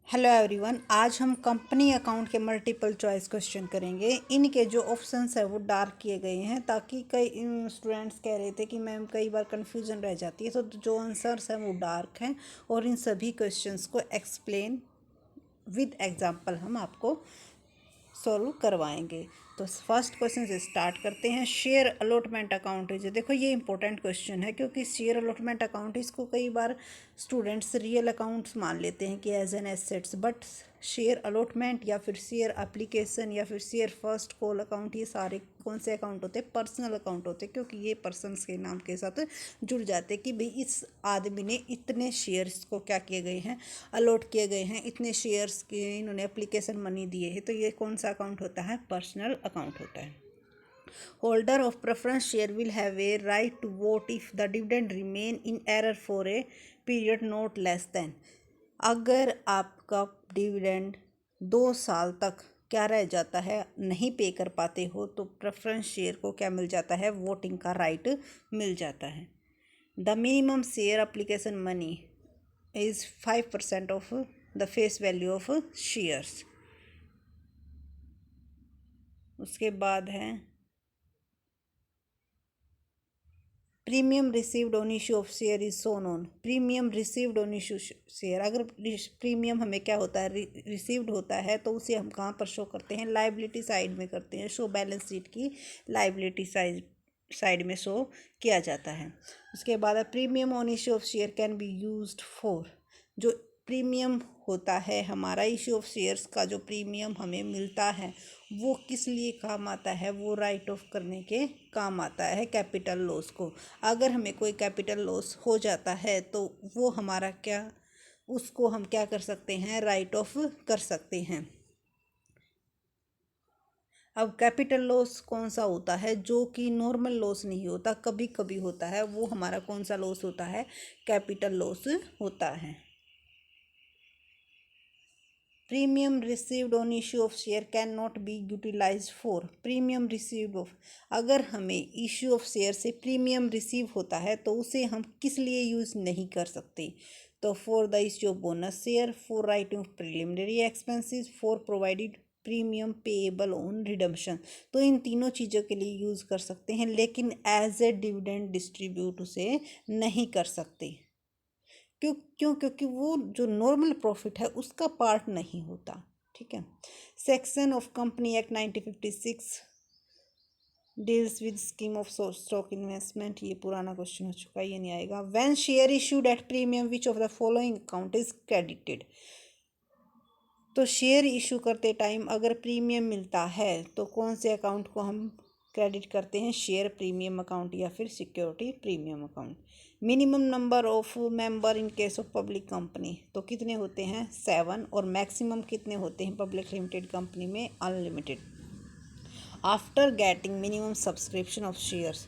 Hello everyone, आज हम company account के मल्टीपल चॉइस क्वेश्चन करेंगे। इनके जो ऑप्शंस है वो डार्क किए गए हैं ताकि कई स्टूडेंट्स कह रहे थे कि मैम कई बार कन्फ्यूजन रह जाती है, तो जो आंसर्स हैं वो डार्क हैं और इन सभी क्वेश्चंस को एक्सप्लेन विद एग्जांपल हम आपको सॉल्व करवाएंगे। तो फर्स्ट क्वेश्चन से स्टार्ट करते हैं। शेयर अलॉटमेंट अकाउंट जो देखो ये इंपॉर्टेंट क्वेश्चन है क्योंकि शेयर अलॉटमेंट अकाउंट इसको कई बार स्टूडेंट्स रियल अकाउंट्स मान लेते हैं कि as an assets, but share allotment या फिर शेयर एप्लीकेशन या फिर शेयर फर्स्ट कॉल अकाउंट ये सारे कौन से अकाउंट होते हैं? पर्सनल अकाउंट होते हैं, क्योंकि ये पर्सनस के नाम के साथ जुड़ जाते हैं कि भाई इस आदमी ने इतने शेयर्स को क्या किए गए हैं, अलॉट किए गए हैं, इतने शेयर्स के इन्होंने एप्लीकेशन मनी दिए हैं, तो ये कौन सा अकाउंट होता है? पर्सनल अकाउंट होता है। Holder of preference share will have a right to vote if the dividend remain in arrear for a period not less than. अगर आपका डिविडेंड 2 साल तक क्या रह जाता है, नहीं पे कर पाते हो, तो प्रेफरेंस शेयर को क्या मिल जाता है? वोटिंग का राइट मिल जाता है। The minimum share application money is 5% of the face value of shares. उसके बाद है premium received on issue of share is shown on. Premium received on issue share, अगर प्रीमियम हमें क्या होता है? रिसीव्ड होता है, तो उसे हम कहाँ पर शो करते हैं? लाइबिलिटी साइड में करते हैं। शो बैलेंस शीट की लाइबिलिटी साइड में शो किया जाता है। उसके बाद premium on issue of share can be used for. जो प्रीमियम होता है हमारा, इशू ऑफ शेयर्स का जो प्रीमियम हमें मिलता है वो किस लिए काम आता है? वो राइट ऑफ करने के काम आता है कैपिटल लॉस को। अगर हमें कोई कैपिटल लॉस हो जाता है तो वो हमारा क्या, उसको हम क्या कर सकते हैं? राइट ऑफ कर सकते हैं। अब कैपिटल लॉस कौन सा होता है? जो कि नॉर्मल लॉस नहीं होता, कभी कभी होता है, वो हमारा कौन सा लॉस होता है? कैपिटल लॉस होता है। Premium received on issue of share can not be utilise for. Premium received of, अगर हमें इशू ऑफ शेयर से प्रीमियम रिसीव होता है तो उसे हम किस लिए यूज़ नहीं कर सकते? तो for the issue of bonus share, for writing of preliminary expenses, for provided premium payable on redemption. तो इन तीनों चीज़ों के लिए यूज़ कर सकते हैं, लेकिन एज ए डिविडेंड डिस्ट्रीब्यूट उसे नहीं कर सकते। क्योंकि वो जो नॉर्मल प्रॉफिट है उसका पार्ट नहीं होता। ठीक है। Section of company act 1956 deals with scheme of stock investment. ये पुराना क्वेश्चन हो चुका है, ये नहीं आएगा। When share issued at premium which of the following account is credited. तो शेयर इशू करते टाइम अगर प्रीमियम मिलता है तो कौन से अकाउंट को हम क्रेडिट करते हैं? शेयर प्रीमियम अकाउंट या फिर security premium account. Minimum number of member in case of public company, तो कितने होते हैं? 7। और मैक्सिमम कितने होते हैं पब्लिक लिमिटेड कंपनी में? Unlimited. After getting minimum subscription of shares,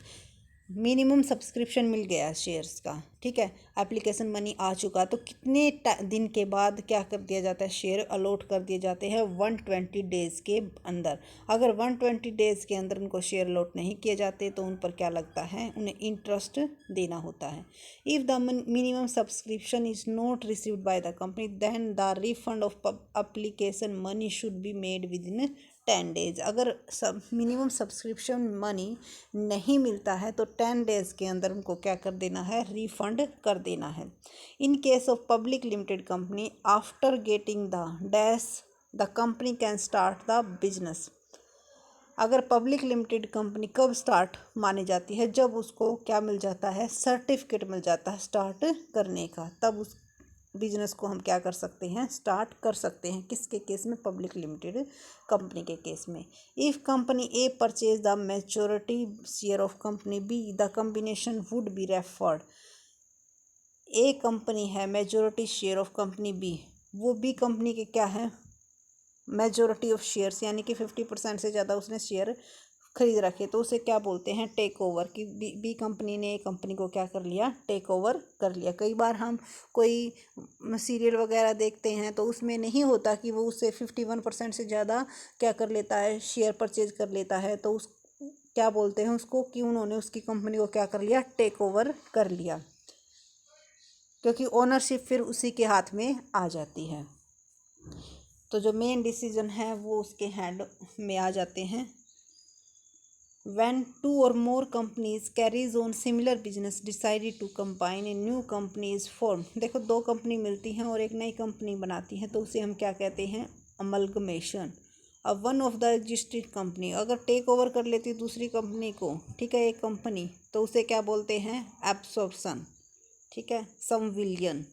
minimum subscription मिल गया शेयर्स का, ठीक है, एप्लीकेशन मनी आ चुका, तो कितने दिन के बाद क्या कर दिया जाता है? शेयर अलॉट कर दिए जाते हैं 120 डेज़ के अंदर। अगर 120 डेज़ के अंदर उनको शेयर अलॉट नहीं किए जाते तो उन पर क्या लगता है? उन्हें इंटरेस्ट देना होता है। If the minimum subscription is not received by the company then the refund of application money should be made within 10 days. अगर मिनिमम सब्सक्रिप्शन मनी नहीं मिलता है तो 10 डेज़ के अंदर उनको क्या कर देना है? रिफंड कर देना है। इन case of public limited company, after getting the dash the company can start the business. अगर पब्लिक लिमिटेड कंपनी कब स्टार्ट मानी जाती है? जब उसको क्या मिल जाता है? सर्टिफिकेट मिल जाता है स्टार्ट करने का, तब उस बिजनेस को हम क्या कर सकते हैं? स्टार्ट कर सकते हैं। किसके केस में? पब्लिक लिमिटेड कंपनी के केस में। If company A purchase the majority share of company B the combination would be referred. A company है, majority share of company B, वो बी कंपनी के क्या है? मेजॉरिटी ऑफ शेयर्स, यानी कि 50% से ज़्यादा उसने शेयर खरीद रखे, तो उसे क्या बोलते हैं? Take over. कि बी कंपनी ने ए कंपनी को क्या कर लिया? टेक ओवर कर लिया। कई बार हम कोई सीरियल वगैरह देखते हैं तो उसमें नहीं होता कि वो उससे 51% से ज़्यादा क्या कर लेता है? शेयर परचेज कर लेता है, तो उस क्या बोलते हैं उसको? कि उन्होंने उसकी कंपनी को क्या कर लिया? टेक ओवर कर लिया, क्योंकि ओनरशिप फिर उसी के हाथ में आ जाती है। तो जो मेन डिसीजन है वो उसके हैंड में आ जाते हैं। When two or more companies carries on similar business decided to combine a new company is formed। देखो, दो कंपनी मिलती हैं और एक नई कंपनी बनाती हैं तो उसे हम क्या कहते हैं? अमलगमेशन। अब one of the existing company अगर टेक ओवर कर लेती दूसरी कंपनी को, ठीक है, एक कंपनी, तो उसे क्या बोलते हैं? एब्सॉर्प्शन, ठीक है, संविलियन।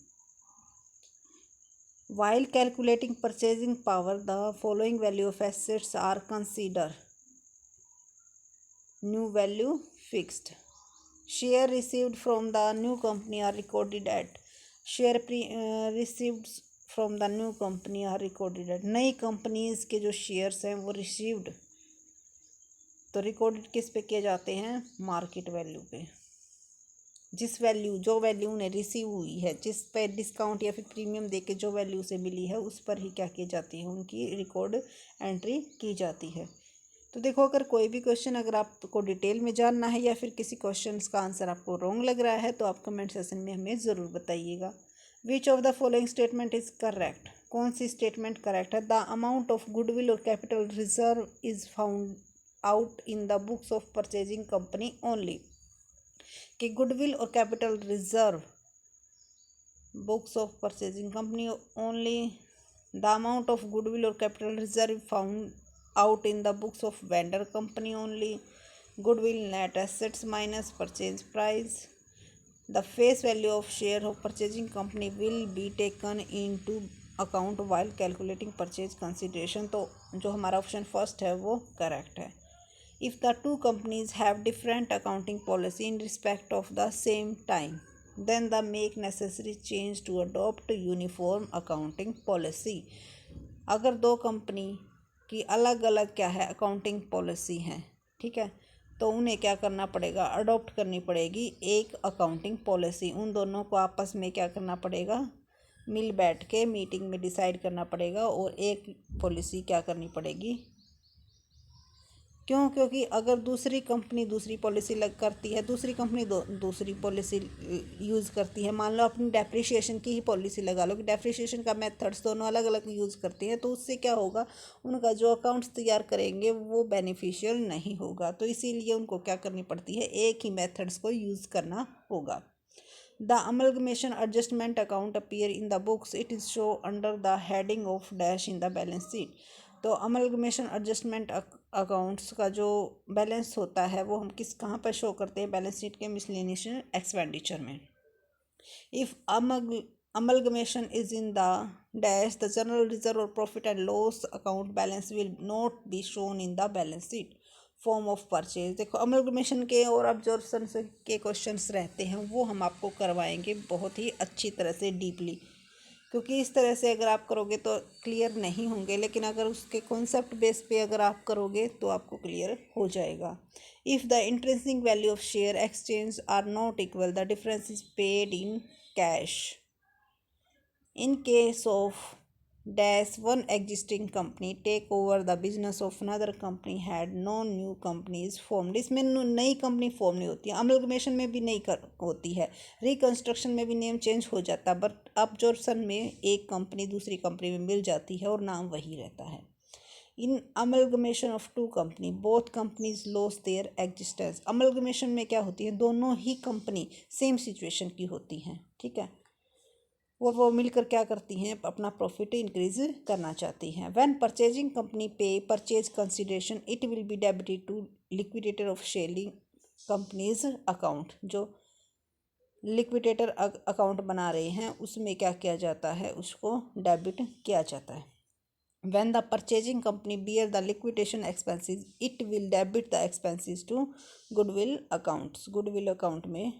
While calculating purchasing power, the following value of assets are considered: new value fixed, share received from the new company are recorded at, received from the new company are recorded at। नई companies के जो shares हैं वो received तो recorded किस पे किए जाते हैं? मार्केट वैल्यू पे। जो वैल्यू उन्हें रिसीव हुई है, जिस पे डिस्काउंट या फिर प्रीमियम देके जो वैल्यू से मिली है, उस पर ही क्या की जाती है? उनकी रिकॉर्ड एंट्री की जाती है। तो देखो, अगर कोई भी क्वेश्चन अगर आपको डिटेल में जानना है या फिर किसी क्वेश्चन का आंसर आपको रॉन्ग लग रहा है तो आप कमेंट सेक्शन में हमें ज़रूर बताइएगा। Which of the following statement is correct? कौन सी स्टेटमेंट करेक्ट है? द अमाउंट ऑफ गुडविल और capital reserve is found out in the books of purchasing company only. कि गुडविल और capital reserve books of purchasing company only. The amount of goodwill और capital reserve found out in the books of vendor company only। Goodwill net assets minus purchase price। The face value of share of purchasing company will be taken into account while calculating purchase consideration। तो जो हमारा option first है वो correct है। If the two companies have different accounting policy in respect of the same time, then the make necessary change to adopt uniform accounting policy। अगर दो company कि अलग अलग क्या है? अकाउंटिंग पॉलिसी है, ठीक है, तो उन्हें क्या करना पड़ेगा? अडॉप्ट करनी पड़ेगी एक अकाउंटिंग पॉलिसी। उन दोनों को आपस में क्या करना पड़ेगा? मिल बैठ के मीटिंग में डिसाइड करना पड़ेगा और एक पॉलिसी क्या करनी पड़ेगी। क्यों? क्योंकि अगर दूसरी कंपनी दूसरी पॉलिसी करती है, दूसरी कंपनी दूसरी पॉलिसी यूज़ करती है, मान लो अपनी डेप्रिसिएशन की ही पॉलिसी लगा लो कि डेप्रिसिएशन का मेथड्स दोनों अलग अलग यूज़ करती हैं, तो उससे क्या होगा? उनका जो अकाउंट्स तैयार करेंगे वो बेनिफिशियल नहीं होगा। तो इसीलिए उनको क्या करनी पड़ती है? एक ही मेथड्स को यूज़ करना होगा। The amalgamation adjustment account appear in the books, it is show under the heading of dash in the balance sheet. तो अमलगमेशन एडजस्टमेंट अकाउंट्स का जो बैलेंस होता है वो हम कहाँ पर शो करते हैं? बैलेंस शीट के मिसलेनियस एक्सपेंडिचर में। If amalgamation is in the dash, the general reserve or profit and loss account balance will not be shown in the balance sheet form of purchase. देखो, amalgamation के और absorption के questions रहते हैं वो हम आपको करवाएंगे बहुत ही अच्छी तरह से डीपली, क्योंकि इस तरह से अगर आप करोगे तो क्लियर नहीं होंगे, लेकिन अगर उसके कॉन्सेप्ट बेस पे अगर आप करोगे तो आपको क्लियर हो जाएगा। If the intrinsic value of share exchange are not equal, the difference is paid in cash. In case of dash one existing company take over the business of another company had no new companies formed। इसमें नई company form नहीं होती है। Amalgamation में भी नहीं होती है, रिकंस्ट्रक्शन में भी नेम चेंज हो जाता है, बट अब्जॉर्प्शन में एक कंपनी दूसरी कंपनी में मिल जाती है और नाम वही रहता है। In amalgamation of two company both companies loss their existence. Amalgamation में क्या होती है? दोनों ही कंपनी सेम सिचुएशन की होती हैं, ठीक है, वो मिलकर क्या करती हैं? अपना प्रॉफिट इंक्रीज करना चाहती हैं। When purchasing company pay purchase consideration, it will be debited to liquidator of sharing companies account. जो लिक्विडेटर अकाउंट बना रहे हैं उसमें क्या किया जाता है? उसको डेबिट किया जाता है। When the purchasing company bear the liquidation expenses, it will debit the expenses to goodwill accounts. Goodwill account में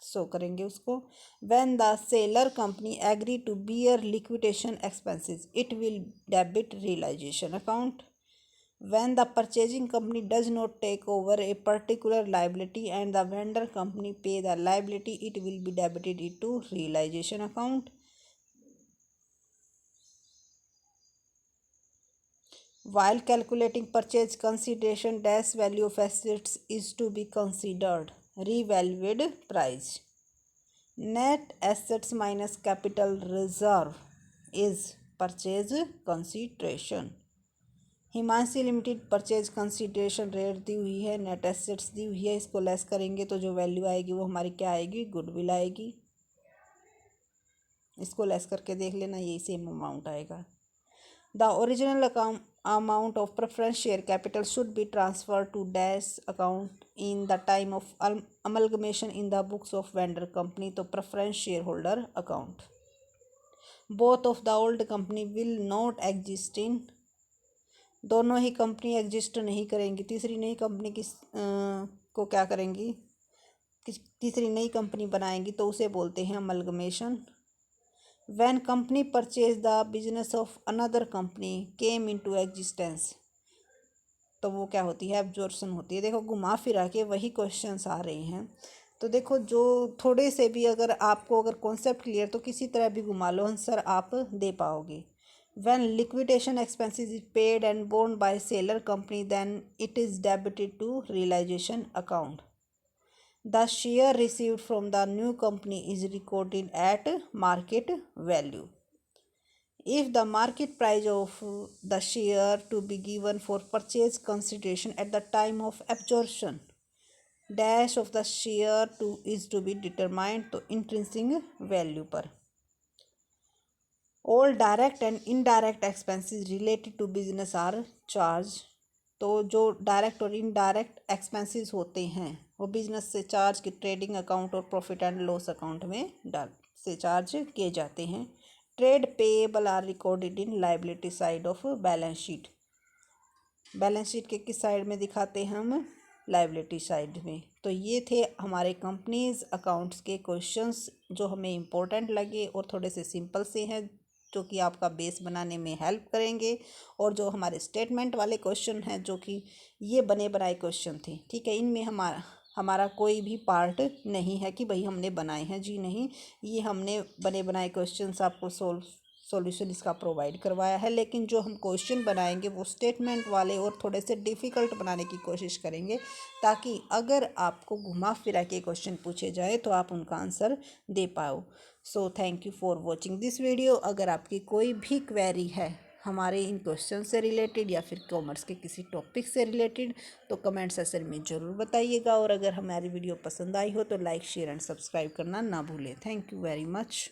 शो करेंगे उसको। When the seller company agree to bear liquidation expenses, it will debit realisation account. When the purchasing company does not take over a particular liability and the vendor company pay the liability, it will be debited into realisation account. While calculating purchase consideration, dash value of assets is to be considered revalued price। Net assets minus capital reserve is purchase consideration. Himanshi limited purchase consideration rate दी हुई है, net assets दी हुई है, इसको less करेंगे तो जो value आएगी वो हमारी क्या आएगी, गुडविल आएगी। इसको लेस करके देख लेना, यही सेम अमाउंट आएगा। The original amount of preference share capital should be transferred to dash account in the time of amalgamation in the books of vendor company, तो preference shareholder account। both of the old company will not exist in, दोनों ही company exist नहीं करेंगी, तीसरी नई company को क्या करेंगी, तीसरी नई कंपनी बनाएंगी तो उसे बोलते हैं amalgamation. When company purchased the business of another company came into existence, तो वो क्या होती है, एब्जॉर्प्शन होती है। देखो घुमा फिरा के वही क्वेश्चंस आ रहे हैं, तो देखो जो थोड़े से भी अगर आपको अगर कॉन्सेप्ट क्लियर, तो किसी तरह भी घुमा लो आंसर आप दे पाओगे। When liquidation expenses is paid and borne by seller company, then it is debited to realization account. The share received from the new company is recorded at market value. If the market price of the share to be given for purchase consideration at the time of absorption, dash of the share to is to be determined तो intrinsic value पर। All direct and indirect expenses related to business are charged, तो जो direct और indirect expenses होते हैं वो business से charge के ट्रेडिंग अकाउंट और प्रॉफिट एंड लॉस अकाउंट में से चार्ज किए जाते हैं। Trade payable are recorded in liability side of balance sheet, balance sheet के किस साइड में दिखाते हैं हम, लाइबिलिटी साइड में। तो ये थे हमारे कंपनीज अकाउंट्स के क्वेश्चंस जो हमें इम्पोर्टेंट लगे और थोड़े से सिंपल से हैं, जो कि आपका बेस बनाने में हेल्प करेंगे। और जो हमारे स्टेटमेंट वाले क्वेश्चन हैं जो कि ये बने बनाए क्वेश्चन थे, ठीक है, इनमें हमारा कोई भी पार्ट नहीं है कि भाई हमने बनाए हैं, जी नहीं, ये हमने बने बनाए क्वेश्चंस आपको सॉल्यूशन इसका प्रोवाइड करवाया है। लेकिन जो हम क्वेश्चन बनाएंगे वो स्टेटमेंट वाले और थोड़े से डिफ़िकल्ट बनाने की कोशिश करेंगे, ताकि अगर आपको घुमा फिरा के क्वेश्चन पूछे जाए तो आप उनका आंसर दे पाओ। So thank you for watching this video. अगर आपकी कोई भी क्वेरी है हमारे इन क्वेश्चन से रिलेटेड या फिर कॉमर्स के किसी टॉपिक से रिलेटेड, तो कमेंट सेक्शन में ज़रूर बताइएगा। और अगर हमारी वीडियो पसंद आई हो तो लाइक शेयर एंड सब्सक्राइब करना ना भूलें। Thank you very much.